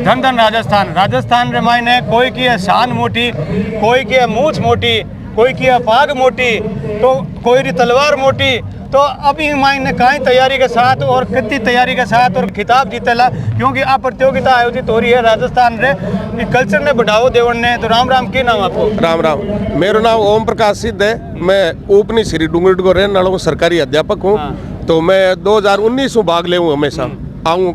धन धन राजस्थान। राजस्थान रे मायने कोई की है शान मोटी, कोई की है मूछ मोटी, कोई की है पाग मोटी, तो कोई री तलवार मोटी। तो अभी मायने काई तैयारी के साथ और कितनी तैयारी के साथ और खिताब जीतेला, क्योंकि आप प्रतियोगिता आयोजित हो रही है राजस्थान रे कल्चर ने बढ़ावो देवन ने। तो राम राम, के नाम आपको? राम राम, मेरा नाम ओम प्रकाश सिद्ध है। मैं उपनी श्री डूंगरगढ़ को रहने वाला हूँ, सरकारी अध्यापक हूँ। तो मैं 2019 में भाग ले हूँ, हमेशा आऊँ।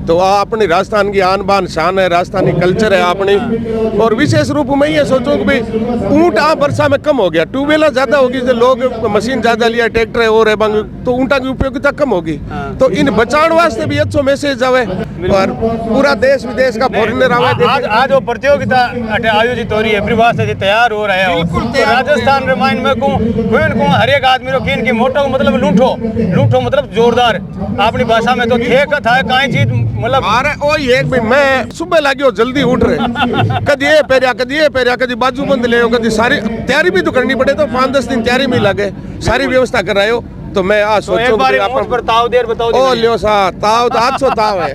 तो अपनी राजस्थान की आन बान शान है, राजस्थानी कल्चर है अपनी। और विशेष रूप में ये सोचूं कि भाई ऊँट आ वर्षा में कम हो गया, ट्यूबवेल ज़्यादा होगी, जो लोग मशीन ज़्यादा लिया, ट्रैक्टर है और है बंग, तो ऊँटा की उपयोगिता कम होगी। तो इन बचाव वास्ते भी अच्छो मैसेज आवे और पूरा देश विदेश का फॉरेनर आवे। आज वो प्रतियोगिता आयोजित हो रही है, वास्ते से तैयार हो रहे हो। तो राजस्थान रे माइन में कहूँ हर एक आदमी रो किन की मोटो मतलब लूठो, लूठो मतलब जोरदार। अपनी भाषा में तो थे कथा है काई चीज मतलब अरे ओ एक भी मैं सुबह लाग्यो जल्दी उठ रहे, कदी ये पेरिया, कदी ये पेरिया, कदी बाजू बंद ले, कदी सारी तैयारी भी तो करनी पड़े। तो 5-10 दिन तैयारी में लगे, सारी व्यवस्था कर रहे हो। तो मैं आज सोचो बताओ ओ लियो सा ताव तो आज ताव है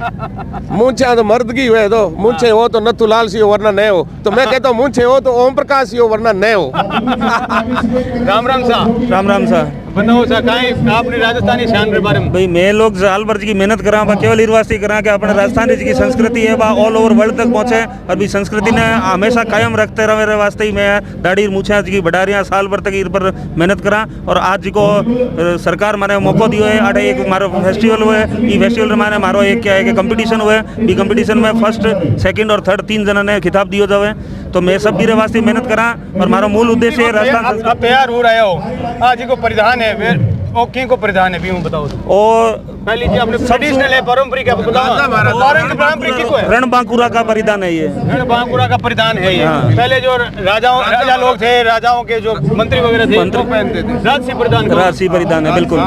मुंचे तो मर्दगी हुए, तो मुंचे हो तो नथु लाल सी हो वरना नहीं हो। तो मैं कहता हूँ मुंचे हो तो ओम प्रकाश सी हो वरना नहीं हो। राम राम सा। राम राम सा। बताओ सा काई आपने राजस्थानी शान के बारे में? भाई मैं लोग साल भर की मेहनत करा, केवल इरवासी करा कि अपने राजस्थानी जी की संस्कृति है वह ऑल ओवर वर्ल्ड तक पहुंचे और भी संस्कृति ने हमेशा कायम रखते रहे। मेरे वास्ते ही मैं दाढ़ी मूछा जी की बढ़ा रही साल भर तक इन पर मेहनत करा। और आज जी को सरकार माने मौको दियो है, अटे एक मारो फेस्टिवल हुए, ये फेस्टिवल माने मारो एक क्या है कि कंपटीशन हुए, ये कंपटीशन में फर्स्ट सेकंड और थर्ड 3 जना ने खिताब दियो जावे। तो मैं सब गिरे वास्ते मेहनत करा और मारो मूल उद्देश्य है राजस्थान। आप तैयार हो रहे हो, आज जी को परिधान है ओके को परिधान है भी बताओ। और पहली जी अपने ट्रेडिशनल है, पारंपरिक है, पारंपरिक किसको है? रणबांकुरा का परिधान है ये, रणबांकुरा का परिधान है ये। पहले जो राजा लोग थे, राजाओं के जो मंत्री वगैरह थे वो पहनते थे राजसी परिधान। राजसी परिधान है बिल्कुल।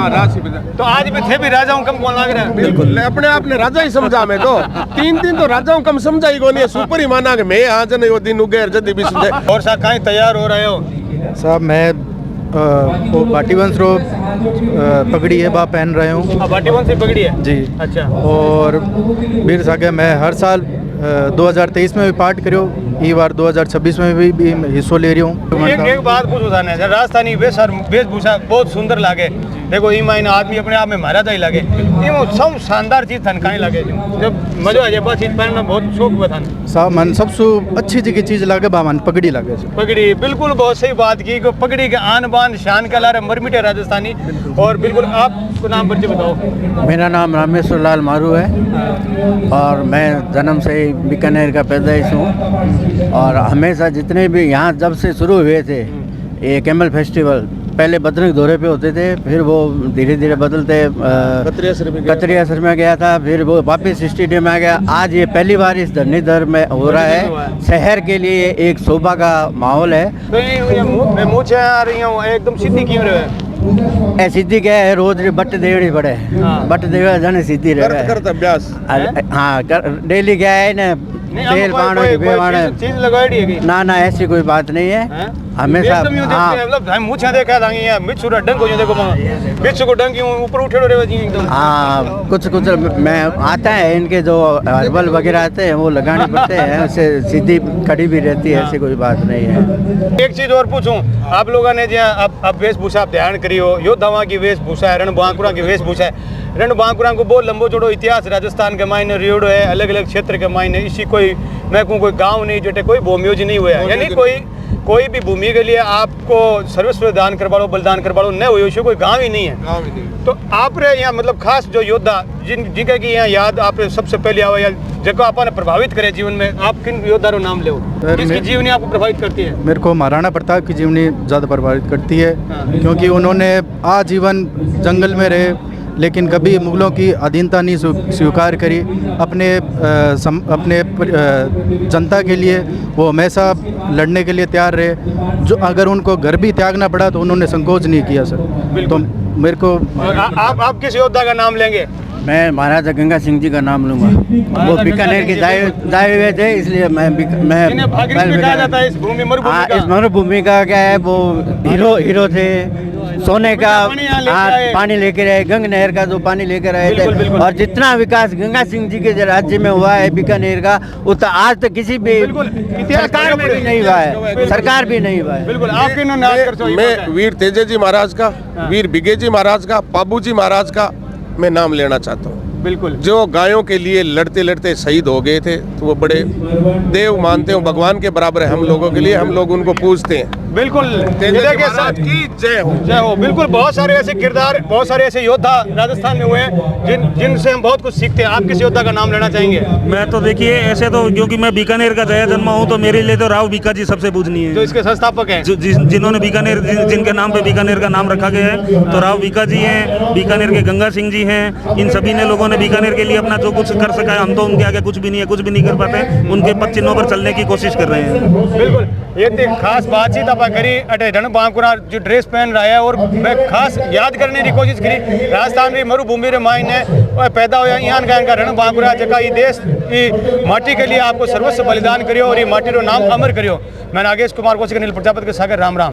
तो आज भी थे भी राजाओं कम कौन लग रहा है? बिल्कुल अपने आप ने राजा ही समझा। मैं तो 3 दिन तो राजाओं कम समझा ही कोनी, सुपर ही माना कि मैं आज नहीं वो दिन उगे जल्दी भी सुझे। और सा कहीं तैयार हो रहे हो? साहब मैं वो बाटीवंश रो पगड़ी है बा पहन रहे हूँ। बाटीवंश से पगड़ी है जी। अच्छा। और वीर सागे मैं हर साल 2023 में भी पार्ट करो, ये बार 2026 में भी हिस्सों ले रही हूँ। एक बात पूछो था ना, राजस्थानी वेशभूषा बहुत सुंदर लागे। देखो ई मायने आदमी अपने आप में महाराजा ही लगे, ये सब शानदार चीज थन काई लगे जब मजा आ जाए बस चीज पहनना बहुत शौक हुआ था। साहब मन सबसे अच्छी चीज चीज लागे बामन पगड़ी लागे। पगड़ी बिल्कुल बहुत सही बात की, पगड़ी के आन बान शान का लारे मरमिटे राजस्थानी। और बिल्कुल आपको नाम परिचय बताओ। मेरा नाम रामेश्वर लाल मारू है और मैं जन्म से ही बीकानेर का पैदाइश हूँ। और हमेशा जितने भी यहाँ जब से शुरू हुए थे ये कैमल फेस्टिवल, पहले बद्रक दौरे पे होते थे, फिर वो धीरे धीरे बदलते कतरिया सर में गया था, फिर वो वापस स्टेडियम में आ गया। आज ये पहली बार इस धरनीधर में हो रहा है। शहर के लिए एक शोभा का माहौल है। तो ये मुझे आ रही हूँ एकदम सीधी क्यों रहे? ए सीधी क्या है, रोज बट देवड़ी पड़े, बट देवड़ा जाने सीधी रहे अभ्यास। हाँ डेली क्या है ना, तेल पानो चीज लगाई है ना ना ऐसी कोई बात नहीं है। हमेशा मतलब मुझे देखा था ये मिर्च डंग हो देखो मिर्च को डंग ऊपर उठे रहे जी एकदम। हाँ कुछ मैं आता है इनके जो हर्बल वगैरह आते हैं वो लगाने पड़ते हैं, उससे सीधी खड़ी भी रहती है, ऐसी कोई बात नहीं है। एक चीज और पूछूं, आप लोगों ने जो अब वेशभूषा आप ध्यान करी हो, योद्धावा की वेशभूषा है, रणबांकुरा की वेशभूषा है। रणबांकुरा को बहुत लंबो चौड़ो इतिहास राजस्थान के मायने रियोड़ो है, अलग अलग क्षेत्र के मायने। इसी कोई मैं कहूँ कोई गाँव नहीं जोटे कोई भूमियोज नहीं हुआ है, यानी कोई भी भूमि के लिए आपको सर्वस्व दान करवा लो, बलिदान करवा लो, नहीं हुई कोई गांव ही नहीं है। तो आप रे यहाँ मतलब खास जो योद्धा जिनके की यहाँ याद आप सबसे पहले आवा या जो आपने प्रभावित करे जीवन में, आप किन योद्धा रो नाम ले? किसकी जीवनी आपको प्रभावित करती है? मेरे को महाराणा प्रताप की जीवनी ज़्यादा प्रभावित करती है। क्योंकि उन्होंने आजीवन जंगल में रहे, लेकिन कभी मुगलों की अधीनता नहीं स्वीकार करी। अपने जनता के लिए वो हमेशा लड़ने के लिए तैयार रहे। जो अगर उनको घर भी त्यागना पड़ा तो उन्होंने संकोच नहीं किया सर। तो मेरे को आप किस योद्धा का नाम लेंगे? मैं महाराजा गंगा सिंह जी का नाम लूँगा। वो बीकानेर के जाए हुए थे, इसलिए मैं इस भूमि मरुभूमि का क्या है, वो हीरो थे, सोने का पानी यहाँ लेके आए। पानी लेके रहे, गंग नहर का जो पानी लेकर आए बिल्कुल, थे, बिल्कुल। और जितना विकास गंगा सिंह जी के जो राज्य में हुआ है बीकानेर का, उतना आज तक किसी भी बिल्कुल, इतिहास सरकार में भी नहीं हुआ है, सरकार भी नहीं हुआ है। बिल्कुल आपके नाम याद कर सो मैं वीर तेजे जी महाराज का, वीर बिगे जी महाराज का, पाबू जी महाराज का मैं नाम लेना चाहता हूँ, बिल्कुल जो गायों के लिए लड़ते लड़ते शहीद हो गए थे। तो वो बड़े देव मानते हो, भगवान के बराबर है हम लोगों के लिए, हम लोग उनको पूजते हैं। बिल्कुल तेजे हृदय जी के साथ महाराज की जय हो। जय हो। बिल्कुल बहुत सारे ऐसे किरदार, बहुत सारे ऐसे योद्धा राजस्थान में हुए हैं जिनसे हम बहुत कुछ सीखते हैं। आप किस योद्धा का नाम लेना चाहेंगे मैं तो देखिए ऐसे तो, क्योंकि मैं बीकानेर का जया जन्मा हूँ, तो मेरे लिए तो राव बीका जी सबसे पूजनीय जो है। इसके संस्थापक हैं? जिन्होंने बीकानेर, जिनके नाम पे बीकानेर का नाम रखा गया है, तो राव बीका जी हैं, बीकानेर के गंगा सिंह जी हैं। इन सभी ने लोगों ने बीकानेर के लिए अपना जो कुछ कर सका है, हम तो उनके आगे कुछ भी नहीं है, कुछ भी नहीं कर पाते, उनके पद चिन्हों पर चलने की कोशिश कर रहे हैं। बिल्कुल ये तो खास बातचीत आप करी अटे रण बांकुरा जो ड्रेस पहन रहा है, और मैं खास याद करने की कोशिश करी राजस्थान की मरुभूमि रे मायने पैदा होया यहाँ का रण बांकुरा, जगह ये देश की माटी के लिए आपको सर्वस्व बलिदान करियो और ये माटी रो नाम अमर करियो। मैं नागेश कुमार कौशिक, अनिल प्रजापति के सागर, राम राम।